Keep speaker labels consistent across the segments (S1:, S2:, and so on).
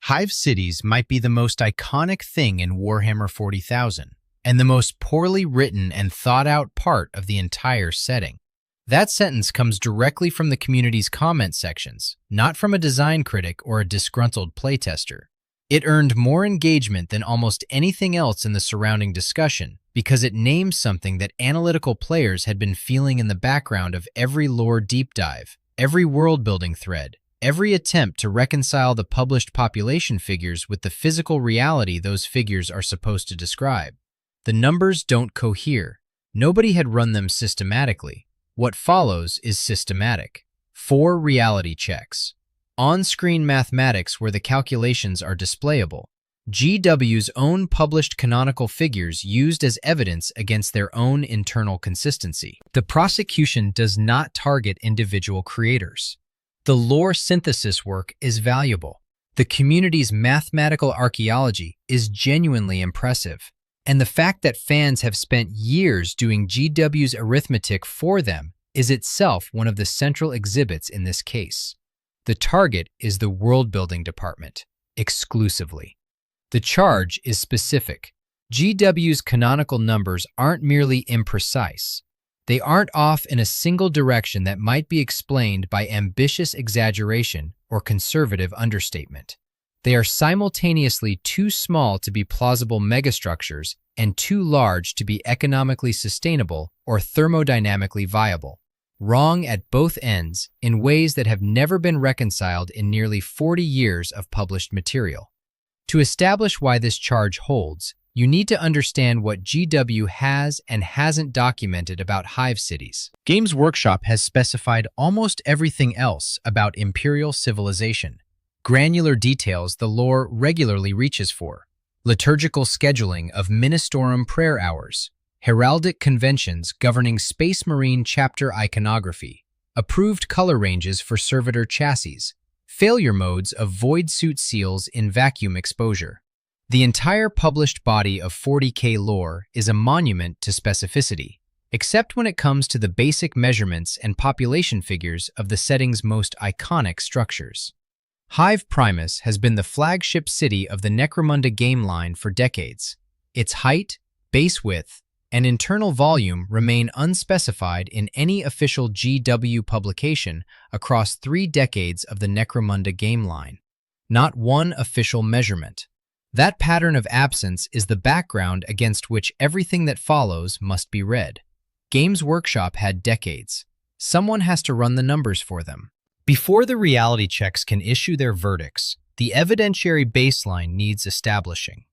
S1: Hive Cities might be the most iconic thing in Warhammer 40,000, and the most poorly written and thought-out part of the entire setting. That sentence comes directly from the community's comment sections, not from a design critic or a disgruntled playtester. It earned more engagement than almost anything else in the surrounding discussion because it names something that analytical players had been feeling in the background of every lore deep dive, every world-building thread, every attempt to reconcile the published population figures with the physical reality those figures are supposed to describe. The numbers don't cohere. Nobody had run them systematically. What follows is systematic. 4 reality checks. On-screen mathematics where the calculations are displayable. GW's own published canonical figures used as evidence against their own internal consistency. The prosecution does not target individual creators. The lore synthesis work is valuable. The community's mathematical archaeology is genuinely impressive. And the fact that fans have spent years doing GW's arithmetic for them is itself one of the central exhibits in this case. The target is the world-building department, exclusively. The charge is specific. GW's canonical numbers aren't merely imprecise. They aren't off in a single direction that might be explained by ambitious exaggeration or conservative understatement. They are simultaneously too small to be plausible megastructures and too large to be economically sustainable or thermodynamically viable. Wrong at both ends in ways that have never been reconciled in nearly 40 years of published material. To establish why this charge holds, you need to understand what GW has and hasn't documented about Hive Cities. Games Workshop has specified almost everything else about imperial civilization. Granular details the lore regularly reaches for. Liturgical scheduling of ministorum prayer hours. Heraldic conventions governing Space Marine chapter iconography. Approved color ranges for servitor chassis. Failure modes of void suit seals in vacuum exposure. The entire published body of 40K lore is a monument to specificity, except when it comes to the basic measurements and population figures of the setting's most iconic structures. Hive Primus has been the flagship city of the Necromunda game line for decades. Its height, base width, and internal volume remain unspecified in any official GW publication across 3 decades of the Necromunda game line. Not one official measurement. That pattern of absence is the background against which everything that follows must be read. Games Workshop had decades. Someone has to run the numbers for them. Before the reality checks can issue their verdicts, the evidentiary baseline needs establishing.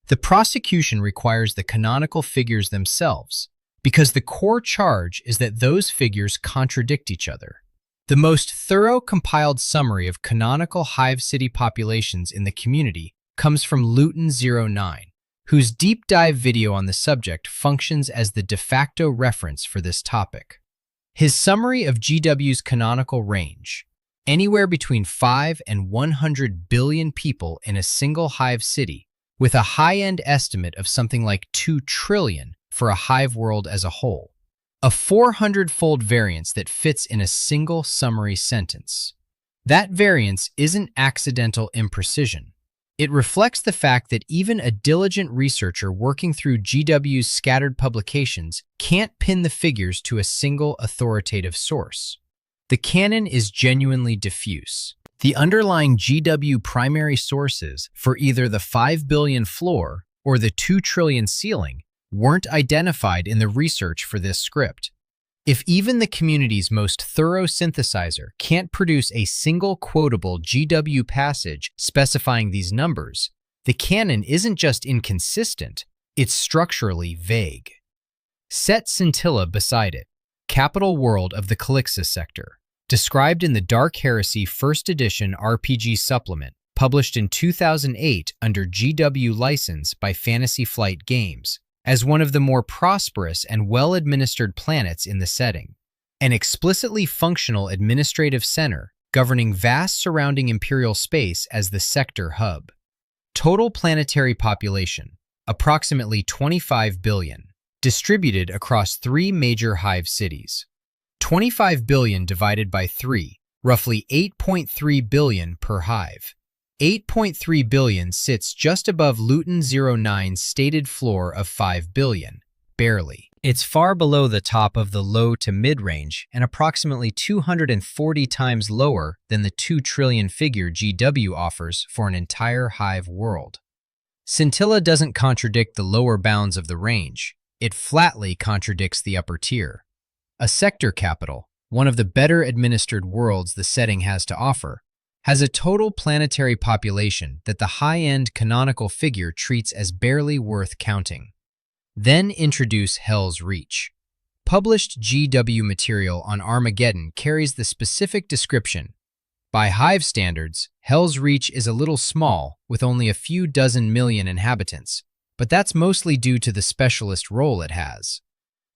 S1: The prosecution requires the canonical figures themselves, because the core charge is that those figures contradict each other. The most thorough compiled summary of canonical Hive City populations in the community comes from Luton09, whose deep dive video on the subject functions as the de facto reference for this topic. His summary of GW's canonical range, anywhere between 5 and 100 billion people in a single Hive City, with a high-end estimate of something like 2 trillion for a Hive world as a whole. A 400-fold variance that fits in a single summary sentence. That variance isn't accidental imprecision. It reflects the fact that even a diligent researcher working through GW's scattered publications can't pin the figures to a single authoritative source. The canon is genuinely diffuse. The underlying GW primary sources for either the 5 billion floor or the 2 trillion ceiling weren't identified in the research for this script. If even the community's most thorough synthesizer can't produce a single quotable GW passage specifying these numbers, the canon isn't just inconsistent, it's structurally vague. Set scintilla beside it. Capital world of the Calixis sector. Described in the Dark Heresy 1st edition RPG supplement, published in 2008 under GW license by Fantasy Flight Games, as one of the more prosperous and well-administered planets in the setting. An explicitly functional administrative center governing vast surrounding imperial space as the sector hub. Total planetary population, approximately 25 billion, distributed across 3 major Hive cities. 25 billion divided by 3, roughly 8.3 billion per hive. 8.3 billion sits just above Luton 09's stated floor of 5 billion, barely. It's far below the top of the low to mid-range and approximately 240 times lower than the 2 trillion figure GW offers for an entire Hive world. Scintilla doesn't contradict the lower bounds of the range. It flatly contradicts the upper tier. A sector capital, one of the better administered worlds the setting has to offer, has a total planetary population that the high-end canonical figure treats as barely worth counting. Then introduce Hell's Reach. Published GW material on Armageddon carries the specific description. By Hive standards, Hell's Reach is a little small, with only a few dozen million inhabitants, but that's mostly due to the specialist role it has.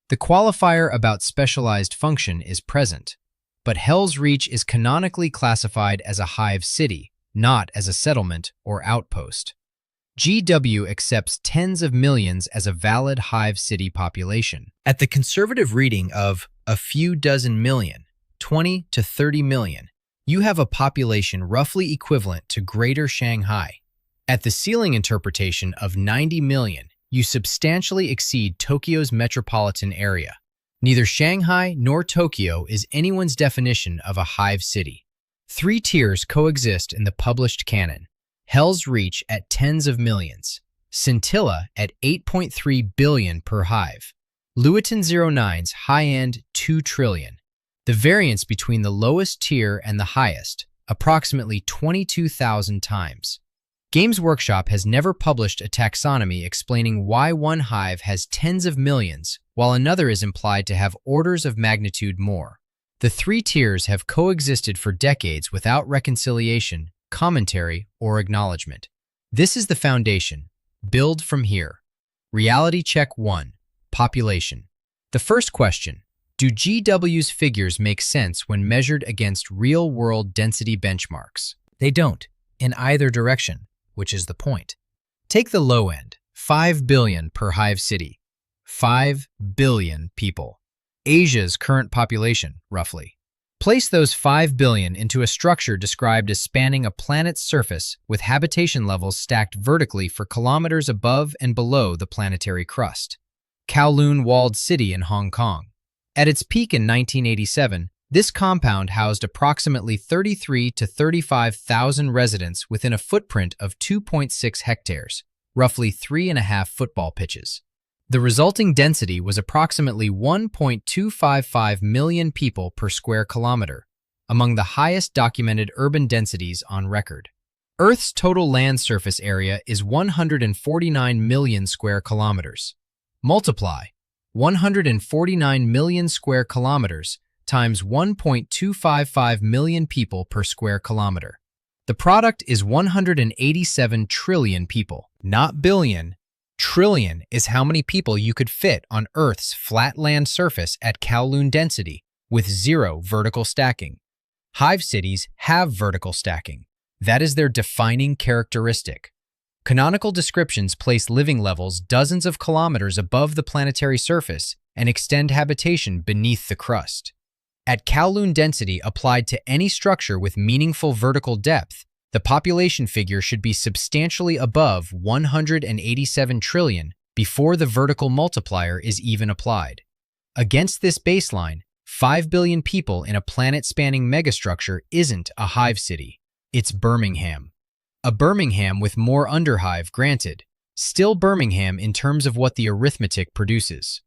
S1: The qualifier about specialized function is present, but Hell's Reach is canonically classified as a Hive city, not as a settlement or outpost. GW accepts tens of millions as a valid Hive city population. At the conservative reading of a few dozen million, 20 to 30 million, you have a population roughly equivalent to Greater Shanghai. At the ceiling interpretation of 90 million, you substantially exceed Tokyo's metropolitan area. Neither Shanghai nor Tokyo is anyone's definition of a Hive city. 3 tiers coexist in the published canon. Hell's Reach at tens of millions, Scintilla at 8.3 billion per Hive, Luton 09's high-end 2 trillion. The variance between the lowest tier and the highest, approximately 22,000 times. Games Workshop has never published a taxonomy explaining why one Hive has tens of millions, while another is implied to have orders of magnitude more. The 3 tiers have coexisted for decades without reconciliation, commentary, or acknowledgement. This is the foundation. Build from here. Reality check 1. Population. The first question, do GW's figures make sense when measured against real-world density benchmarks? They don't, in either direction, which is the point. Take the low end, 5 billion per Hive city. 5 billion people. Asia's current population, roughly. Place those 5 billion into a structure described as spanning a planet's surface with habitation levels stacked vertically for kilometers above and below the planetary crust. Kowloon Walled City in Hong Kong. At its peak in 1987, this compound housed approximately 33 to 35,000 residents within a footprint of 2.6 hectares, roughly 3.5 football pitches. The resulting density was approximately 1.255 million people per square kilometer, among the highest documented urban densities on record. Earth's total land surface area is 149 million square kilometers. Multiply 149 million square kilometers times 1.255 million people per square kilometer. The product is 187 trillion people, not billion. Trillion is how many people you could fit on Earth's flat land surface at Kowloon density with 0 vertical stacking. Hive cities have vertical stacking. That is their defining characteristic. Canonical descriptions place living levels dozens of kilometers above the planetary surface and extend habitation beneath the crust. At Kowloon density applied to any structure with meaningful vertical depth, the population figure should be substantially above 187 trillion before the vertical multiplier is even applied. Against this baseline, 5 billion people in a planet-spanning megastructure isn't a Hive city. It's Birmingham. A Birmingham with more underhive, granted. Still Birmingham in terms of what the arithmetic produces.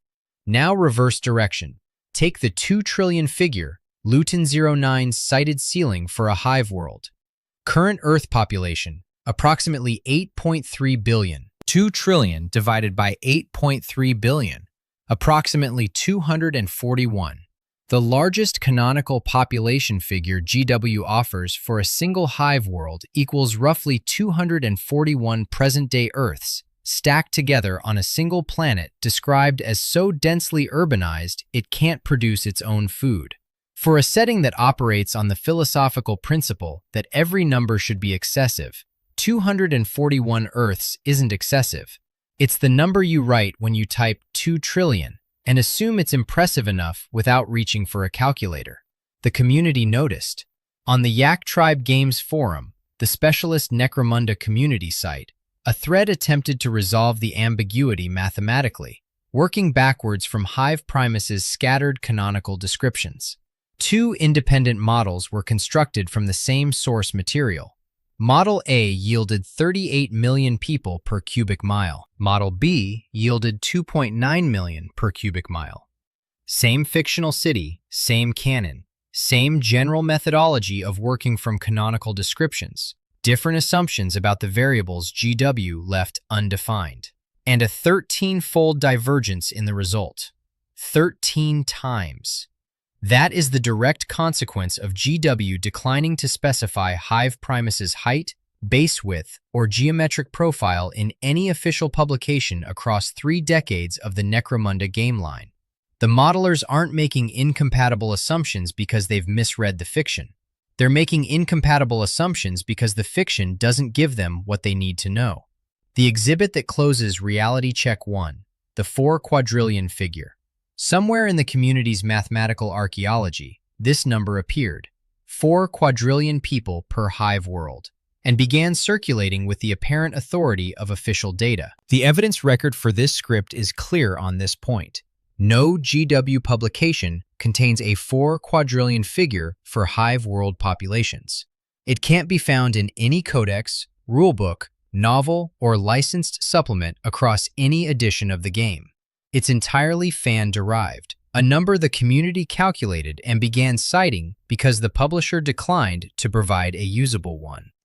S1: Now reverse direction. Take the 2 trillion figure, Luton 09's cited ceiling for a Hive world. Current Earth population, approximately 8.3 billion. 2 trillion divided by 8.3 billion, approximately 241. The largest canonical population figure GW offers for a single Hive world equals roughly 241 present-day Earths, stacked together on a single planet described as so densely urbanized it can't produce its own food. For a setting that operates on the philosophical principle that every number should be excessive, 241 Earths isn't excessive. It's the number you write when you type 2 trillion and assume it's impressive enough without reaching for a calculator. The community noticed. On the Yak Tribe Games forum, the specialist Necromunda community site, a thread attempted to resolve the ambiguity mathematically, working backwards from Hive Primus's scattered canonical descriptions. Two independent models were constructed from the same source material. Model A yielded 38 million people per cubic mile. Model B yielded 2.9 million per cubic mile. Same fictional city, same canon, same general methodology of working from canonical descriptions, different assumptions about the variables GW left undefined, and a 13-fold divergence in the result. 13 times. That is the direct consequence of GW declining to specify Hive Primus's height, base width, or geometric profile in any official publication across 3 decades of the Necromunda game line. The modelers aren't making incompatible assumptions because they've misread the fiction. They're making incompatible assumptions because the fiction doesn't give them what they need to know. The exhibit that closes Reality Check 1, the 4 quadrillion figure. Somewhere in the community's mathematical archaeology, this number appeared, 4 quadrillion people per Hive world, and began circulating with the apparent authority of official data. The evidence record for this script is clear on this point. No GW publication contains a 4 quadrillion figure for Hive world populations. It can't be found in any codex, rulebook, novel, or licensed supplement across any edition of the game. It's entirely fan-derived, a number the community calculated and began citing because the publisher declined to provide a usable one.